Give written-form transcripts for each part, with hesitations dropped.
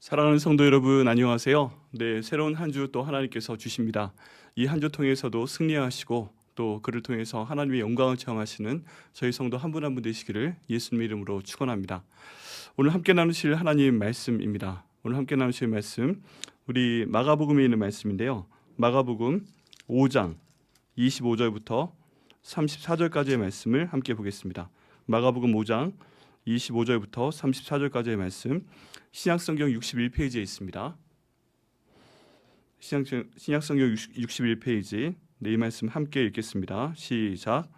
사랑하는 성도 여러분, 안녕하세요. 네, 새로운 한 주 또 하나님께서 주십니다. 이 한 주 통해서도 승리하시고 또 그를 통해서 하나님의 영광을 체험하시는 저희 성도 한 분 한 분 되시기를 예수님의 이름으로 축원합니다. 오늘 함께 나누실 하나님 말씀입니다. 오늘 함께 나누실 말씀 우리 마가복음에 있는 말씀인데요. 마가복음 5장 25절부터 34절까지의 말씀을 함께 보겠습니다. 마가복음 5장 25절부터 34절까지의 말씀 신약성경 61페이지에 있습니다. 신약성경 61페이지 이 말씀 함께 읽겠습니다. 시작.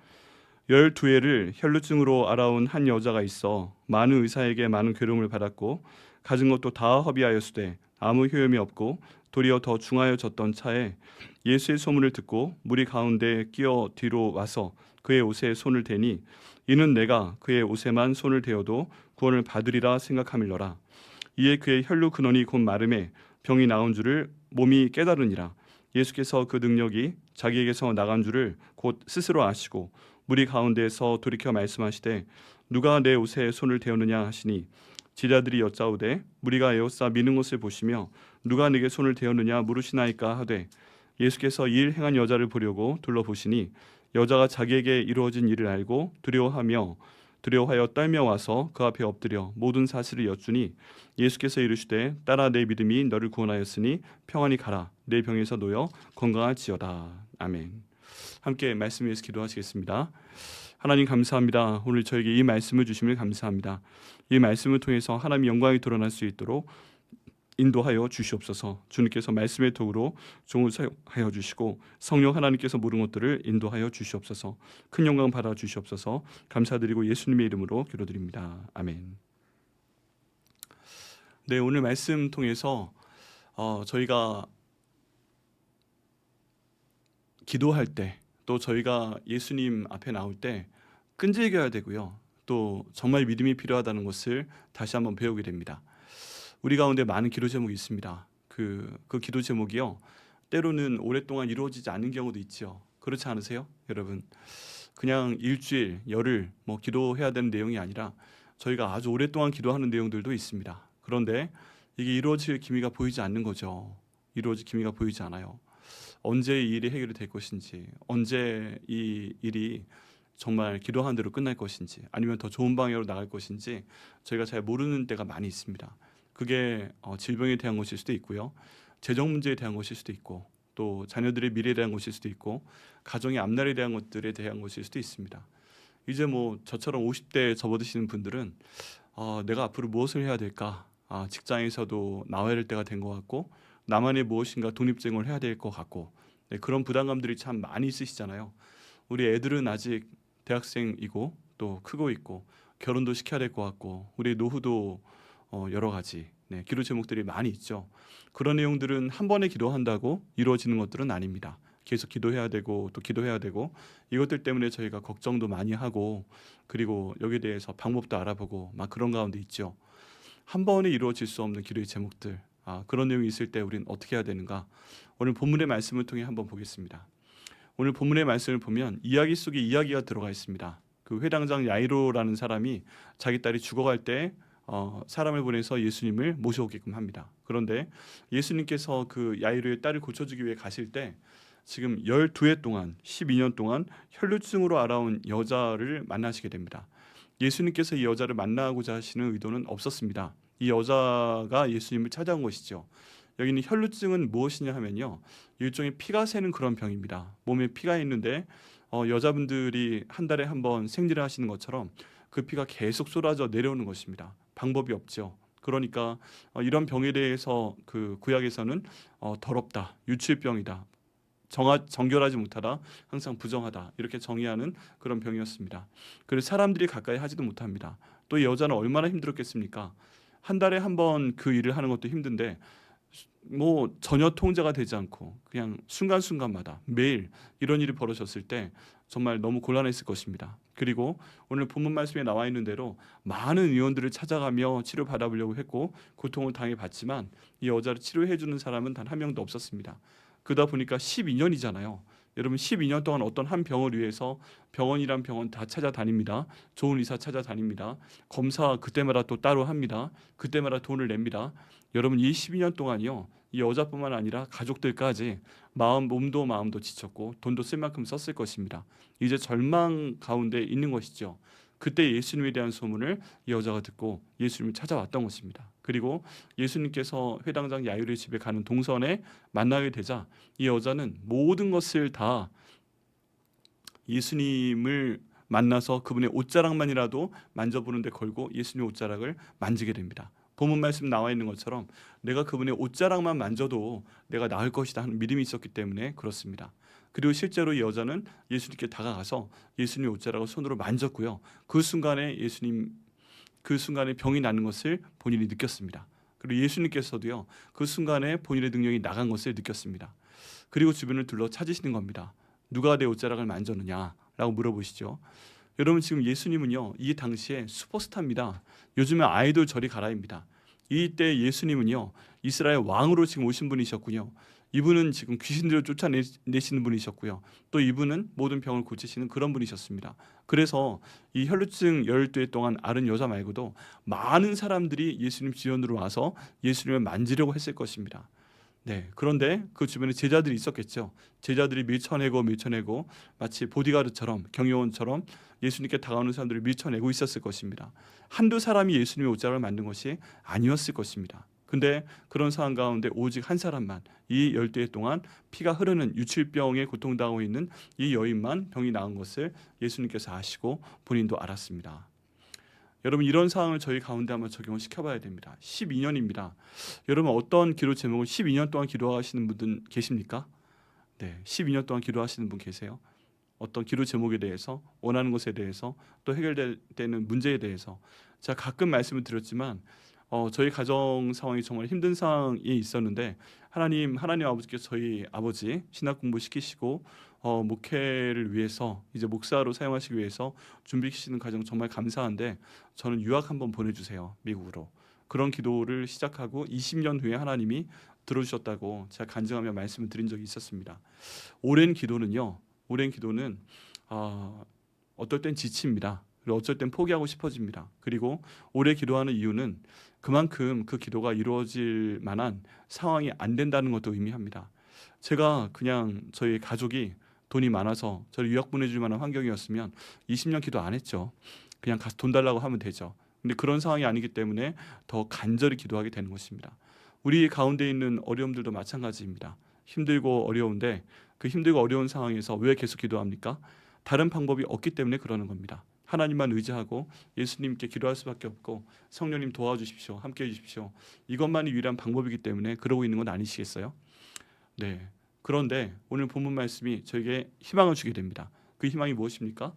12해를 혈루증으로 앓아온 한 여자가 있어 많은 의사에게 많은 괴로움을 받았고 가진 것도 다 허비하였으되 아무 효험이 없고 도리어 더 중하여졌던 차에 예수의 소문을 듣고 무리 가운데 끼어 뒤로 와서 그의 옷에 손을 대니 이는 내가 그의 옷에만 손을 대어도 구원을 받으리라 생각함일러라. 이에 그의 혈루 근원이 곧 마름에 병이 나온 줄을 몸이 깨달으니라. 예수께서 그 능력이 자기에게서 나간 줄을 곧 스스로 아시고 무리 가운데에서 돌이켜 말씀하시되 누가 내 옷에 손을 대었느냐 하시니 제자들이 여짜오되 무리가 에워싸 미는 것을 보시며 누가 내게 손을 대었느냐 물으시나이까 하되 예수께서 이 일 행한 여자를 보려고 둘러보시니 여자가 자기에게 이루어진 일을 알고 두려워하여 떨며 와서 그 앞에 엎드려 모든 사실을 여쭈니 예수께서 이르시되 딸아 내 믿음이 너를 구원하였으니 평안히 가라 내 병에서 놓여 건강할지어다. 아멘. 함께 말씀 위해서 기도하시겠습니다. 하나님 감사합니다. 오늘 저에게 이 말씀을 주심을 감사합니다. 이 말씀을 통해서 하나님의 영광이 드러날 수 있도록 인도하여 주시옵소서. 주님께서 말씀의 도구로 종을 사용하여 주시고 성령 하나님께서 모든 것들을 인도하여 주시옵소서. 큰 영광 받아 주시옵소서. 감사드리고 예수님의 이름으로 기도드립니다. 아멘. 네, 오늘 말씀 통해서 저희가 기도할 때 또 저희가 예수님 앞에 나올 때 끈질겨야 되고요. 또 정말 믿음이 필요하다는 것을 다시 한번 배우게 됩니다. 우리 가운데 많은 기도 제목이 있습니다. 그 기도 제목이요. 때로는 오랫동안 이루어지지 않는 경우도 있죠. 그렇지 않으세요? 여러분. 그냥 일주일, 열흘 기도해야 되는 내용이 아니라 저희가 아주 오랫동안 기도하는 내용들도 있습니다. 그런데 이게 이루어질 기미가 보이지 않는 거죠. 이루어질 기미가 보이지 않아요. 언제 이 일이 해결이 될 것인지, 언제 이 일이 정말 기도하는 대로 끝날 것인지, 아니면 더 좋은 방향으로 나갈 것인지 저희가 잘 모르는 때가 많이 있습니다. 그게 질병에 대한 것일 수도 있고요, 재정 문제에 대한 것일 수도 있고, 또 자녀들의 미래에 대한 것일 수도 있고, 가정의 앞날에 대한 것들에 대한 것일 수도 있습니다. 이제 저처럼 50대에 접어드시는 분들은 내가 앞으로 무엇을 해야 될까? 직장에서도 나와야 될 때가 된 것 같고, 나만의 무엇인가 독립생활을 해야 될 것 같고, 네, 그런 부담감들이 참 많이 있으시잖아요. 우리 애들은 아직 대학생이고 또 크고 있고 결혼도 시켜야 될 것 같고 우리 노후도 여러 가지 기도 제목들이 많이 있죠. 그런 내용들은 한 번에 기도한다고 이루어지는 것들은 아닙니다. 계속 기도해야 되고 또 기도해야 되고 이것들 때문에 저희가 걱정도 많이 하고 그리고 여기에 대해서 방법도 알아보고 막 그런 가운데 있죠. 한 번에 이루어질 수 없는 기도의 제목들, 그런 내용이 있을 때 우리는 어떻게 해야 되는가? 오늘 본문의 말씀을 통해 한번 보겠습니다. 오늘 본문의 말씀을 보면 이야기 속에 이야기가 들어가 있습니다. 그 회당장 야이로라는 사람이 자기 딸이 죽어갈 때 사람을 보내서 예수님을 모셔오게끔 합니다. 그런데 예수님께서 그 야이로의 딸을 고쳐주기 위해 가실 때 지금 12해 동안 12년 동안 혈루증으로 앓아온 여자를 만나시게 됩니다. 예수님께서 이 여자를 만나고자 하시는 의도는 없었습니다. 이 여자가 예수님을 찾아온 것이죠. 여기는 혈루증은 무엇이냐 하면요, 일종의 피가 새는 그런 병입니다. 몸에 피가 있는데 여자분들이 한 달에 한 번 생리를 하시는 것처럼 그 피가 계속 쏟아져 내려오는 것입니다. 방법이 없죠. 그러니까 이런 병에 대해서 그 구약에서는 더럽다, 유출병이다, 정결하지 못하다, 항상 부정하다 이렇게 정의하는 그런 병이었습니다. 그래서 사람들이 가까이 하지도 못합니다. 또 이 여자는 얼마나 힘들었겠습니까? 한 달에 한 번 그 일을 하는 것도 힘든데 전혀 통제가 되지 않고 그냥 순간순간마다 매일 이런 일이 벌어졌을 때 정말 너무 곤란했을 것입니다. 그리고 오늘 본문 말씀에 나와 있는 대로 많은 의원들을 찾아가며 치료 받아보려고 했고 고통을 당해봤지만 이 여자를 치료해 주는 사람은 단 한 명도 없었습니다. 그러다 보니까 12년이잖아요. 여러분 12년 동안 어떤 한 병을 위해서 병원이란 병원 다 찾아다닙니다. 좋은 의사 찾아다닙니다. 검사 그때마다 또 따로 합니다. 그때마다 돈을 냅니다. 여러분 이 12년 동안요, 이 여자뿐만 아니라 가족들까지 몸도 마음도 지쳤고 돈도 쓸 만큼 썼을 것입니다. 이제 절망 가운데 있는 것이죠. 그때 예수님에 대한 소문을 이 여자가 듣고 예수님을 찾아왔던 것입니다. 그리고 예수님께서 회당장 야이로의 집에 가는 동선에 만나게 되자 이 여자는 모든 것을 다 예수님을 만나서 그분의 옷자락만이라도 만져보는 데 걸고 예수님의 옷자락을 만지게 됩니다. 본문 말씀 나와 있는 것처럼 내가 그분의 옷자락만 만져도 내가 나을 것이다 하는 믿음이 있었기 때문에 그렇습니다. 그리고 실제로 이 여자는 예수님께 다가가서 예수님의 옷자락을 손으로 만졌고요. 그 순간에 병이 나는 것을 본인이 느꼈습니다. 그리고 예수님께서도요, 그 순간에 본인의 능력이 나간 것을 느꼈습니다. 그리고 주변을 둘러 찾으시는 겁니다. 누가 내 옷자락을 만졌느냐라고 물어보시죠. 여러분 지금 예수님은요, 이 당시에 슈퍼스타입니다. 요즘에 아이돌 저리 가라입니다. 이때 예수님은요, 이스라엘 왕으로 지금 오신 분이셨군요. 이분은 지금 귀신들을 쫓아내시는 분이셨고요. 또 이분은 모든 병을 고치시는 그런 분이셨습니다. 그래서 이 혈루증 12해 동안 앓은 여자 말고도 많은 사람들이 예수님 주변으로 와서 예수님을 만지려고 했을 것입니다. 네, 그런데 그 주변에 제자들이 있었겠죠. 제자들이 밀쳐내고 마치 보디가드처럼, 경호원처럼 예수님께 다가오는 사람들을 밀쳐내고 있었을 것입니다. 한두 사람이 예수님의 옷자락을 만든 것이 아니었을 것입니다. 근데 그런 상황 가운데 오직 한 사람만, 이 12해 동안 피가 흐르는 유출병에 고통당하고 있는 이 여인만 병이 나은 것을 예수님께서 아시고 본인도 알았습니다. 여러분 이런 상황을 저희 가운데 한번 적용을 시켜봐야 됩니다. 12년입니다. 여러분 어떤 기도 제목을 12년 동안 기도하시는 분들 계십니까? 네, 12년 동안 기도하시는 분 계세요? 어떤 기도 제목에 대해서, 원하는 것에 대해서, 또 해결되는 문제에 대해서. 제가 가끔 말씀을 드렸지만 저희 가정 상황이 정말 힘든 상황이 있었는데 하나님 아버지께서 저희 아버지 신학 공부 시키시고 목회를 위해서 이제 목사로 사용하시기 위해서 준비시키는 과정 정말 감사한데 저는 유학 한번 보내주세요, 미국으로. 그런 기도를 시작하고 20년 후에 하나님이 들어주셨다고 제가 간증하며 말씀을 드린 적이 있었습니다. 오랜 기도는 어떨 땐 지칩니다. 그리고 어쩔 땐 포기하고 싶어집니다. 그리고 오래 기도하는 이유는 그만큼 그 기도가 이루어질 만한 상황이 안 된다는 것도 의미합니다. 제가 그냥 저희 가족이 돈이 많아서 저를 유학 보내줄 만한 환경이었으면 20년 기도 안 했죠. 그냥 가서 돈 달라고 하면 되죠. 근데 그런 상황이 아니기 때문에 더 간절히 기도하게 되는 것입니다. 우리 가운데 있는 어려움들도 마찬가지입니다. 힘들고 어려운데 그 힘들고 어려운 상황에서 왜 계속 기도합니까? 다른 방법이 없기 때문에 그러는 겁니다. 하나님만 의지하고 예수님께 기도할 수밖에 없고 성령님 도와주십시오, 함께해 주십시오. 이것만이 유일한 방법이기 때문에 그러고 있는 건 아니시겠어요? 네. 그런데 오늘 본문 말씀이 저에게 희망을 주게 됩니다. 그 희망이 무엇입니까?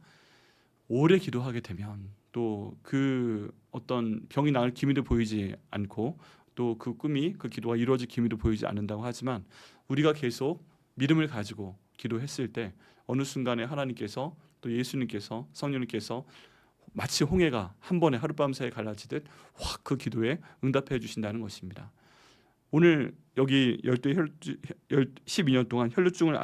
오래 기도하게 되면 또 그 어떤 병이 나을 기미도 보이지 않고 또 그 꿈이, 그 기도가 이루어질 기미도 보이지 않는다고 하지만 우리가 계속 믿음을 가지고 기도했을 때 어느 순간에 하나님께서 또 예수님께서 성령님께서 마치 홍해가 한 번에 하룻밤 사이에 갈라지듯 확 그 기도에 응답해 주신다는 것입니다. 오늘 여기 12년 동안 혈루증을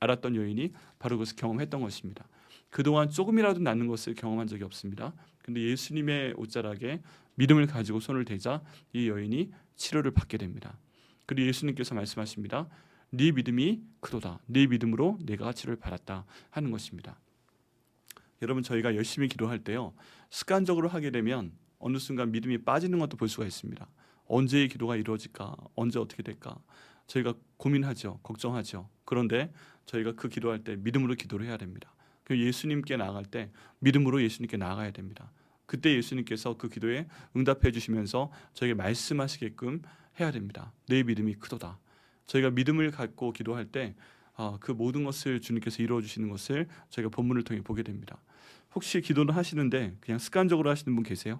알았던 여인이 바로 그것을 경험했던 것입니다. 그동안 조금이라도 낫는 것을 경험한 적이 없습니다. 근데 예수님의 옷자락에 믿음을 가지고 손을 대자 이 여인이 치료를 받게 됩니다. 그리고 예수님께서 말씀하십니다. 네 믿음이 크도다. 네 믿음으로 내가 치료를 받았다 하는 것입니다. 여러분 저희가 열심히 기도할 때요, 습관적으로 하게 되면 어느 순간 믿음이 빠지는 것도 볼 수가 있습니다. 언제 이 기도가 이루어질까? 언제 어떻게 될까? 저희가 고민하죠. 걱정하죠. 그런데 저희가 그 기도할 때 믿음으로 기도를 해야 됩니다. 예수님께 나아갈 때 믿음으로 예수님께 나아가야 됩니다. 그때 예수님께서 그 기도에 응답해 주시면서 저에게 말씀하시게끔 해야 됩니다. 내 믿음이 크도다. 저희가 믿음을 갖고 기도할 때 그 모든 것을 주님께서 이루어 주시는 것을 저희가 본문을 통해 보게 됩니다. 혹시 기도는 하시는데 그냥 습관적으로 하시는 분 계세요?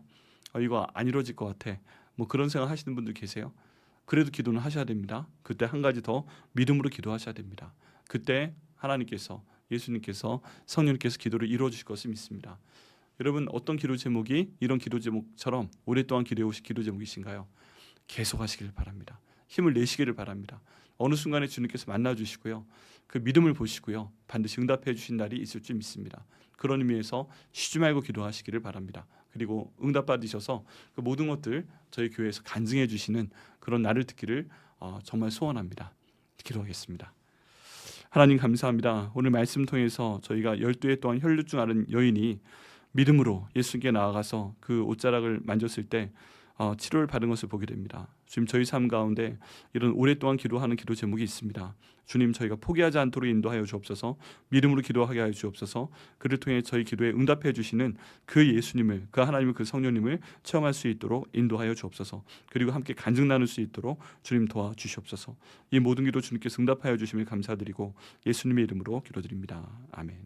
이거 안 이루어질 것 같아. 뭐 그런 생각 하시는 분들 계세요? 그래도 기도는 하셔야 됩니다. 그때 한 가지 더 믿음으로 기도하셔야 됩니다. 그때 하나님께서, 예수님께서, 성령님께서 기도를 이루어 주실 것을 믿습니다. 여러분 어떤 기도 제목이 이런 기도 제목처럼 오랫동안 기도해 오신 기도 제목이신가요? 계속 하시길 바랍니다. 힘을 내시기를 바랍니다. 어느 순간에 주님께서 만나주시고요, 그 믿음을 보시고요, 반드시 응답해 주신 날이 있을 줄 믿습니다. 그런 의미에서 쉬지 말고 기도하시기를 바랍니다. 그리고 응답받으셔서 그 모든 것들 저희 교회에서 간증해 주시는 그런 날을 듣기를 정말 소원합니다. 기도하겠습니다. 하나님 감사합니다. 오늘 말씀 통해서 저희가 12해 동안 혈루증 앓은 여인이 믿음으로 예수님께 나아가서 그 옷자락을 만졌을 때 치료를 받은 것을 보게 됩니다. 주님, 저희 삶 가운데 이런 오랫동안 기도하는 기도 제목이 있습니다. 주님, 저희가 포기하지 않도록 인도하여 주옵소서. 믿음으로 기도하게 하여 주옵소서. 그를 통해 저희 기도에 응답해 주시는 그 예수님을, 그 하나님을, 그 성령님을 체험할 수 있도록 인도하여 주옵소서. 그리고 함께 간증 나눌 수 있도록 주님 도와주시옵소서. 이 모든 기도 주님께서 응답하여 주심을 감사드리고 예수님의 이름으로 기도드립니다. 아멘.